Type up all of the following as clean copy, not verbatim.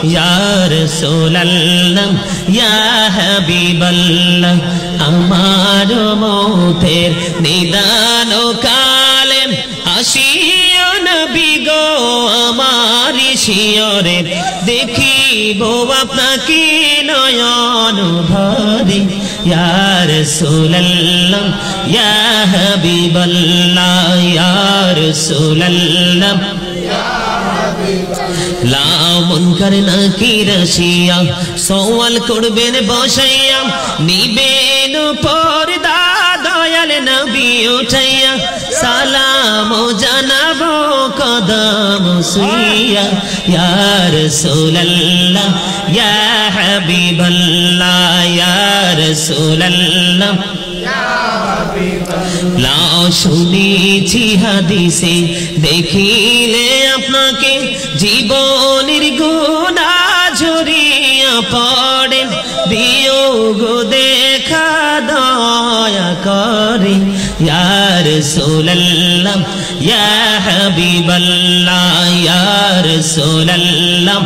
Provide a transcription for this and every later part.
ইয়া রাসূলুল্লাহ ইয়া হাবিবাল্লাহ আমার মৌতের নিদান কালে আসিও নবী গো আমার শিয়রে দেখিব আপনাকে নয়ন ভরে ইয়া রাসূলুল্লাহ ইয়া হাবিবাল্লাহ ইয়া রাসূলুল্লাহ লা মুনকার নাকির আসিয়া সওয়াল করবেন বসাইয়া নিবেন পর্দা দয়াল নবী উঠাইয়া সালাম জানাবো কদম সুইয়া ইয়া রাসূলুল্লাহ ইয়া হাবিবাল্লাহ ইয়া রাসূলুল্লাহ লা শুনেছি হাদিসে দেখিলে আপনাকে জীবনের গুনাহ ঝরিয়া পড়ে বিয়োগ দেখা দয়া করে ইয়া রাসূলুল্লাহ ইয়া হাবিবাল্লাহ ইয়া রাসূলুল্লাহ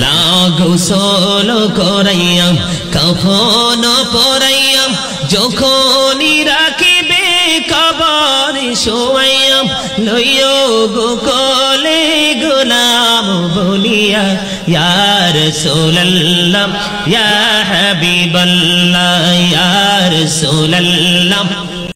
লা গোসল করাইয়া কাফন পরাইয়া যখনই রাখিবে কবরে শোয়াইয়া লইও গো কোলে গোলাম বলিয়া ইয়া রাসূলুল্লাহ ইয়া হাবিবাল্লাহ ইয়া রাসূলুল্লাহ